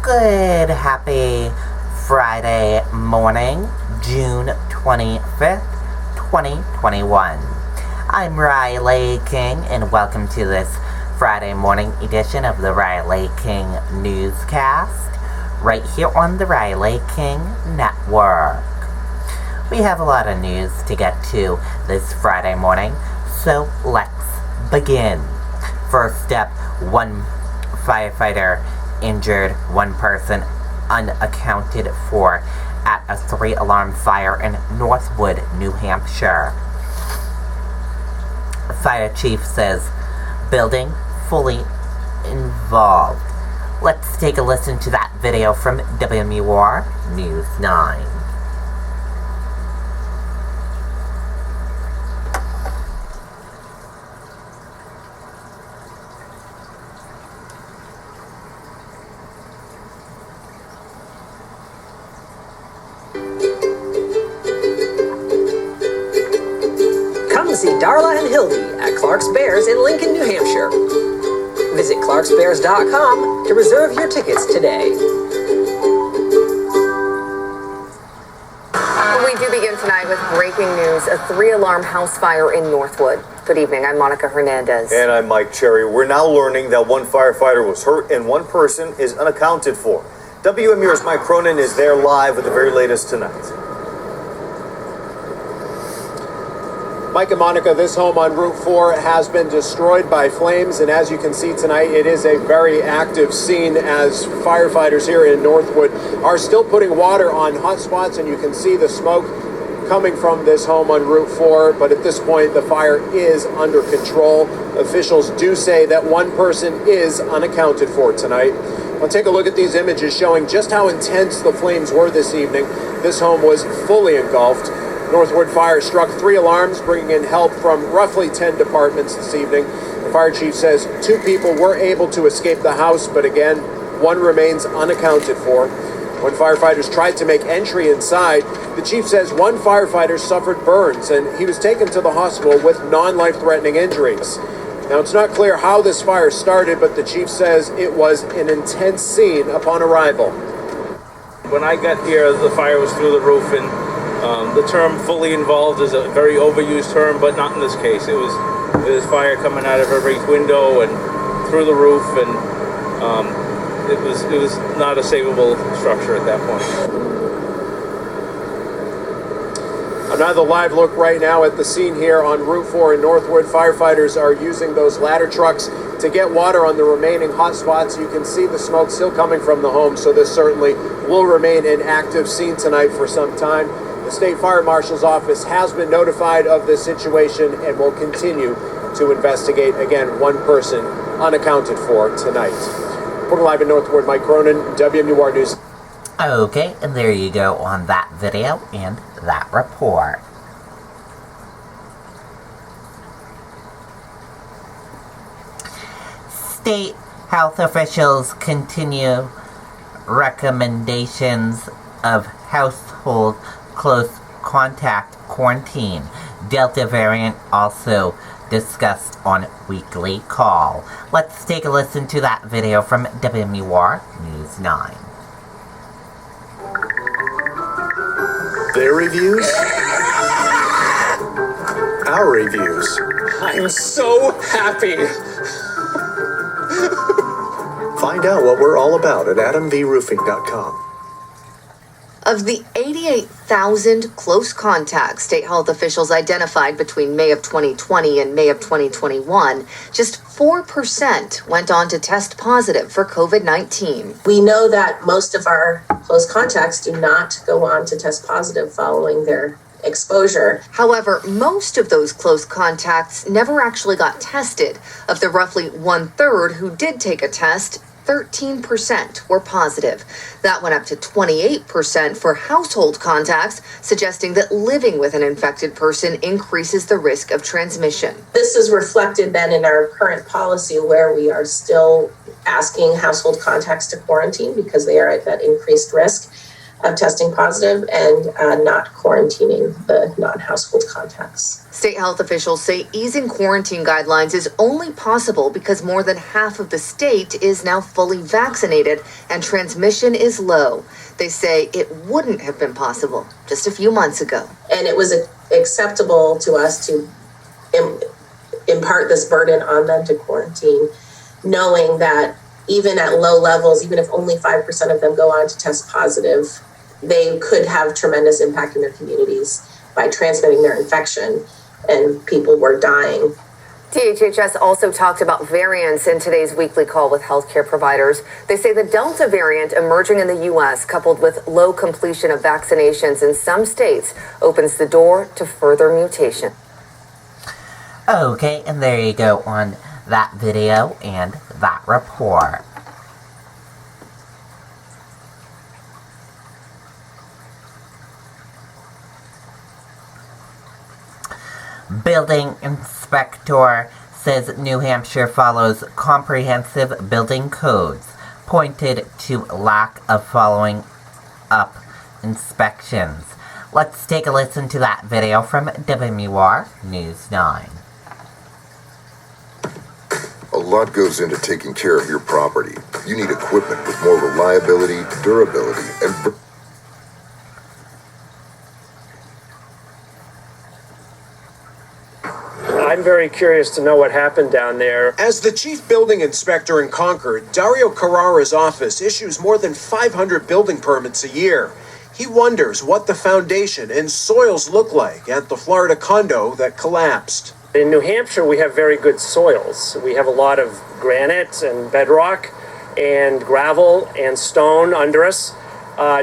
Good, happy Friday morning, June 25th, 2021. I'm Riley King, and welcome to this Friday morning edition of the Riley King Newscast, right here on the Riley King Network. We have a lot of news to get to this Friday morning, so let's begin. First up, one firefighter injured, one person unaccounted for at a 3-alarm fire in Northwood, New Hampshire. Fire chief says building fully involved. Let's take a listen to that video from WMUR News 9. See Darla and Hildy at Clark's Bears in Lincoln, New Hampshire. Visit clarksbears.com to reserve your tickets today. We do begin tonight with breaking news, a 3-alarm house fire in Northwood. Good evening, I'm Monica Hernandez. And I'm Mike Cherry. We're now learning that one firefighter was hurt and one person is unaccounted for. WMUR's Mike Cronin is there live with the very latest tonight. Mike and Monica, this home on Route 4 has been destroyed by flames, and as you can see tonight, it is a very active scene as firefighters here in Northwood are still putting water on hot spots, and you can see the smoke coming from this home on Route 4, but at this point, the fire is under control. Officials do say that one person is unaccounted for tonight. I'll take a look at these images showing just how intense the flames were this evening. This home was fully engulfed. Northwood Fire struck 3 alarms, bringing in help from roughly 10 departments this evening. The fire chief says 2 people were able to escape the house, but again, 1 remains unaccounted for. When firefighters tried to make entry inside, the chief says 1 firefighter suffered burns, and he was taken to the hospital with non-life-threatening injuries. Now, it's not clear how this fire started, but the chief says it was an intense scene upon arrival. When I got here, the fire was through the roof, and the term fully involved is a very overused term, but not in this case. It was fire coming out of every window and through the roof, and it was not a savable structure at that point. Another live look right now at the scene here on Route 4 in Northwood. Firefighters are using those ladder trucks to get water on the remaining hot spots. You can see the smoke still coming from the home, so this certainly will remain an active scene tonight for some time. The State Fire Marshal's office has been notified of this situation and will continue to investigate. Again, 1 person unaccounted for tonight. Reporting live in Northwood, Mike Cronin, WMUR News. Okay, and there you go on that video and that report. State health officials continue recommendations of household close contact quarantine. Delta variant also discussed on weekly call. Let's take a listen to that video from WMUR News 9. Their reviews? Our reviews. I'm so happy. Find out what we're all about at adamvroofing.com. Of the 88,000 close contacts state health officials identified between May of 2020 and May of 2021, just 4% went on to test positive for COVID-19. We know that most of our close contacts do not go on to test positive following their exposure. However, most of those close contacts never actually got tested. Of the roughly 1/3 who did take a test, 13% were positive. That went up to 28% for household contacts, suggesting that living with an infected person increases the risk of transmission. This is reflected then in our current policy where we are still asking household contacts to quarantine because they are at that increased risk. of testing positive and not quarantining the non-household contacts. State health officials say easing quarantine guidelines is only possible because more than half of the state is now fully vaccinated and transmission is low. They say it wouldn't have been possible just a few months ago. And it was acceptable to us to impart this burden on them to quarantine, knowing that even at low levels, even if only 5% of them go on to test positive, they could have tremendous impact in their communities by transmitting their infection, and people were dying. DHHS also talked about variants in today's weekly call with healthcare providers. They say the Delta variant emerging in the U.S., coupled with low completion of vaccinations in some states, opens the door to further mutation. Okay, and there you go on that video and that report. Building inspector says New Hampshire follows comprehensive building codes, pointed to lack of following up inspections. Let's take a listen to that video from WMUR News 9. A lot goes into taking care of your property. You need equipment with more reliability, durability, and... I'm very curious to know what happened down there. As the chief building inspector in Concord, Dario Carrara's office issues more than 500 building permits a year. He wonders what the foundation and soils look like at the Florida condo that collapsed. In New Hampshire, we have very good soils. We have a lot of granite and bedrock and gravel and stone under us.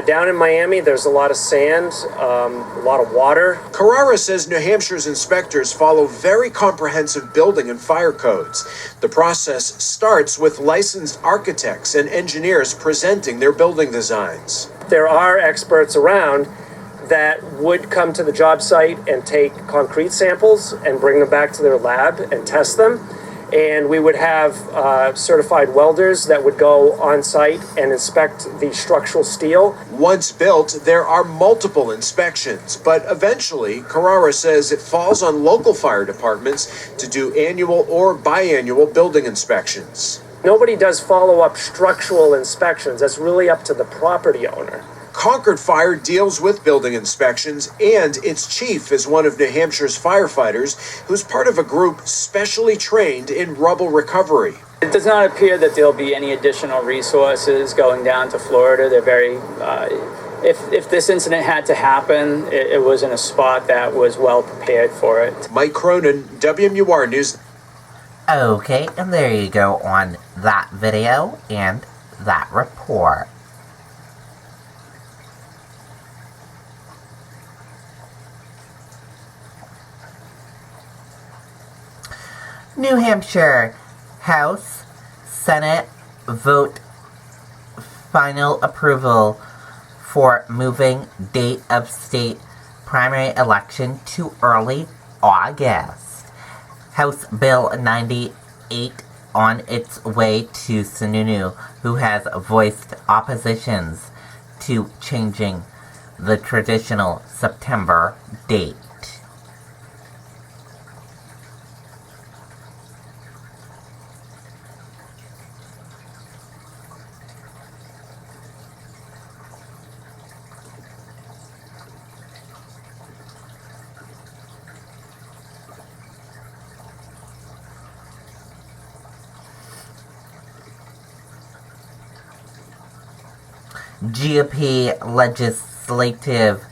Down in Miami, there's a lot of sand, a lot of water. Carrara says New Hampshire's inspectors follow very comprehensive building and fire codes. The process starts with licensed architects and engineers presenting their building designs. There are experts around that would come to the job site and take concrete samples and bring them back to their lab and test them. And we would have certified welders that would go on site and inspect the structural steel. Once built, there are multiple inspections, but eventually, Carrara says it falls on local fire departments to do annual or biannual building inspections. Nobody does follow-up structural inspections. That's really up to the property owner. Concord Fire deals with building inspections, and its chief is one of New Hampshire's firefighters who's part of a group specially trained in rubble recovery. It does not appear that there'll be any additional resources going down to Florida. They're very, if this incident had to happen, it was in a spot that was well prepared for it. Mike Cronin, WMUR News. Okay, and there you go on that video and that report. New Hampshire House, Senate vote final approval for moving date of state primary election to early August. House Bill 98 on its way to Sununu, who has voiced oppositions to changing the traditional September date. GOP legislative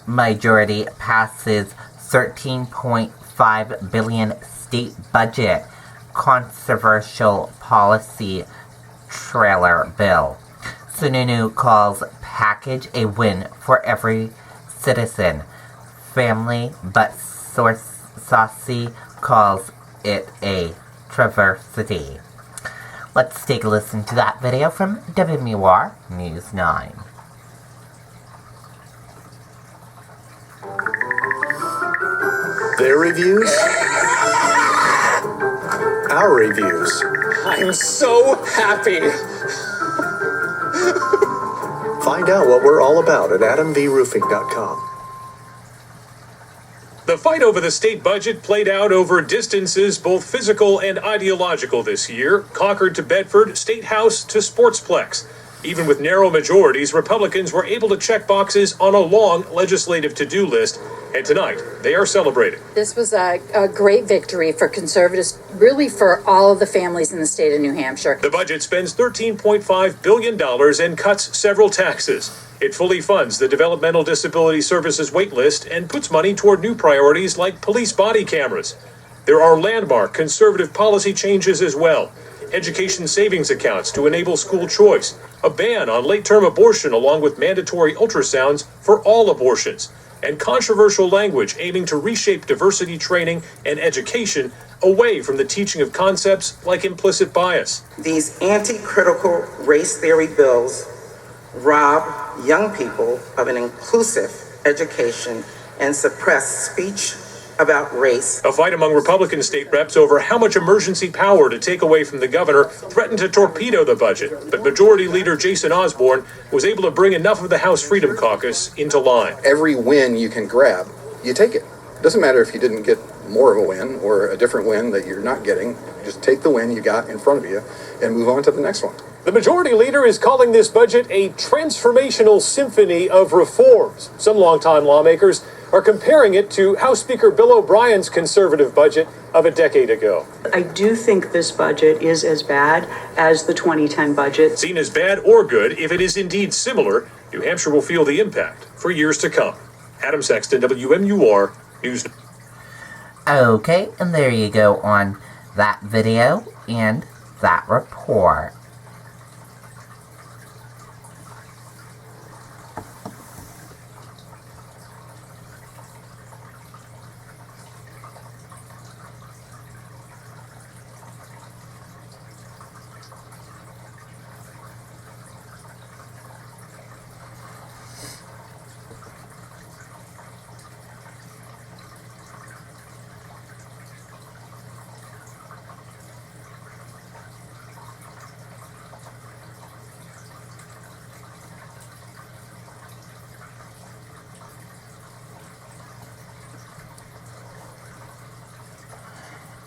majority passes $13.5 billion state budget controversial policy trailer bill. Sununu calls package a win for every citizen. Family, but Saucy calls it a travesty. Let's take a listen to that video from WMUR News 9. Their reviews? Our reviews. I'm so happy. Find out what we're all about at adamvroofing.com. The fight over the state budget played out over distances, both physical and ideological this year. Concord to Bedford, State House to Sportsplex. Even with narrow majorities, Republicans were able to check boxes on a long legislative to-do list. And tonight, they are celebrating. This was a great victory for conservatives, really for all of the families in the state of New Hampshire. The budget spends $13.5 billion and cuts several taxes. It fully funds the Developmental Disability Services wait list and puts money toward new priorities like police body cameras. There are landmark conservative policy changes as well. Education savings accounts to enable school choice, a ban on late-term abortion along with mandatory ultrasounds for all abortions, and controversial language aiming to reshape diversity training and education away from the teaching of concepts like implicit bias. These anti-critical race theory bills rob young people of an inclusive education and suppress speech about race. A fight among Republican state reps over how much emergency power to take away from the governor threatened to torpedo the budget, but Majority Leader Jason Osborne was able to bring enough of the House Freedom Caucus into line. Every win you can grab, you take it. Doesn't matter if you didn't get more of a win or a different win that you're not getting. Just take the win you got in front of you and move on to the next one. The Majority Leader is calling this budget a transformational symphony of reforms. Some longtime lawmakers are comparing it to House Speaker Bill O'Brien's conservative budget of a decade ago. I do think this budget is as bad as the 2010 budget. Seen as bad or good, if it is indeed similar, New Hampshire will feel the impact for years to come. Adam Sexton, WMUR News. Okay, and there you go on that video and that report.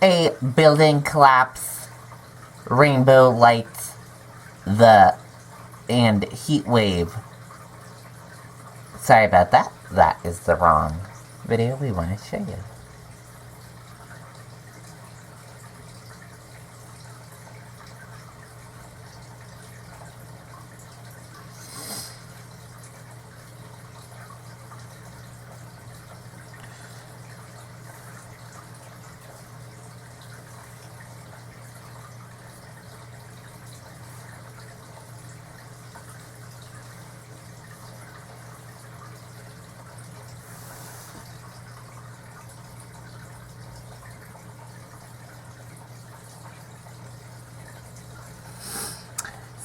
A building collapse, rainbow lights, and heat wave. Sorry about that. That is the wrong video we want to show you.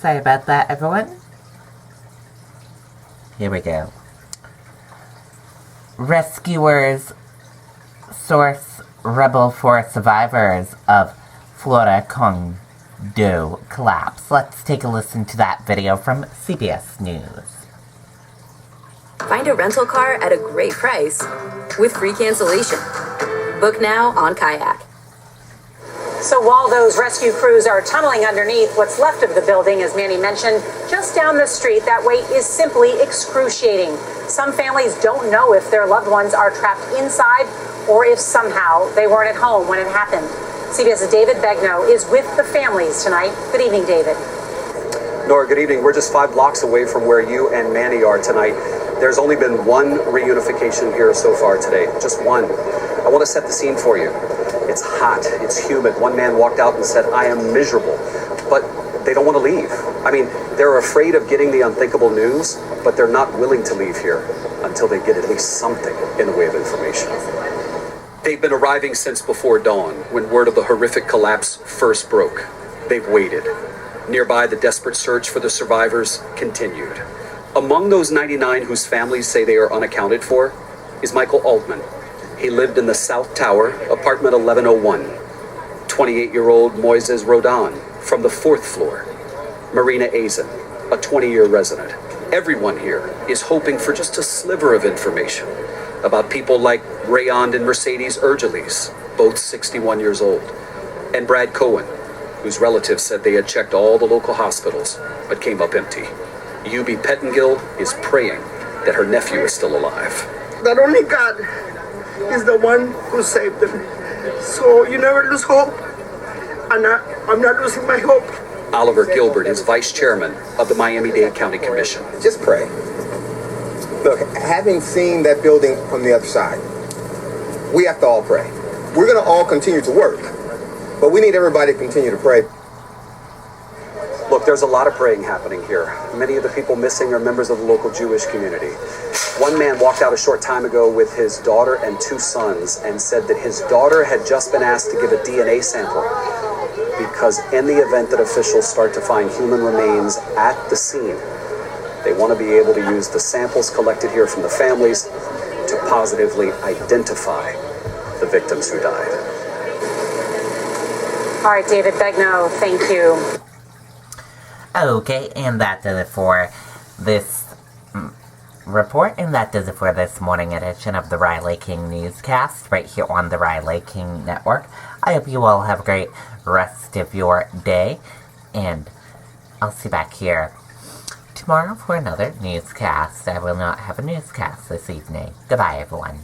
Sorry about that, everyone. Here we go. Rescuers source rebel for survivors of Florida condo collapse. Let's take a listen to that video from CBS News. Find a rental car at a great price with free cancellation. Book now on Kayak. So while those rescue crews are tunneling underneath what's left of the building, as Manny mentioned, just down the street, that wait is simply excruciating. Some families don't know if their loved ones are trapped inside or if somehow they weren't at home when it happened. CBS's David Begnaud is with the families tonight. Good evening, David. Nora, good evening. We're just 5 blocks away from where you and Manny are tonight. There's only been one reunification here so far today, just one. I want to set the scene for you. It's hot, it's humid. One man walked out and said, I am miserable, but they don't want to leave. I mean, they're afraid of getting the unthinkable news, but they're not willing to leave here until they get at least something in the way of information. They've been arriving since before dawn, when word of the horrific collapse first broke. They've waited. Nearby, the desperate search for the survivors continued. Among those 99 whose families say they are unaccounted for is Michael Altman. He lived in the South Tower, apartment 1101. 28-year-old Moises Rodin from the 4th floor. Marina Azen, a 20-year resident. Everyone here is hoping for just a sliver of information about people like Rayon and Mercedes Urgeles, both 61 years old, and Brad Cohen, whose relatives said they had checked all the local hospitals but came up empty. Yubi Pettengill is praying that her nephew is still alive. That only God is the one who saved them. So you never lose hope. And I'm not losing my hope. Oliver Gilbert is vice chairman of the Miami-Dade County Commission. Just pray. Look, having seen that building from the other side, we have to all pray. We're going to all continue to work, but we need everybody to continue to pray. Look, there's a lot of praying happening here. Many of the people missing are members of the local Jewish community. One man walked out a short time ago with his daughter and 2 sons and said that his daughter had just been asked to give a DNA sample because in the event that officials start to find human remains at the scene, they want to be able to use the samples collected here from the families to positively identify the victims who died. All right, David Begnaud, thank you. Okay, and that does it for this report, and that does it for this morning edition of the Riley King Newscast, right here on the Riley King Network. I hope you all have a great rest of your day, and I'll see you back here tomorrow for another newscast. I will not have a newscast this evening. Goodbye, everyone.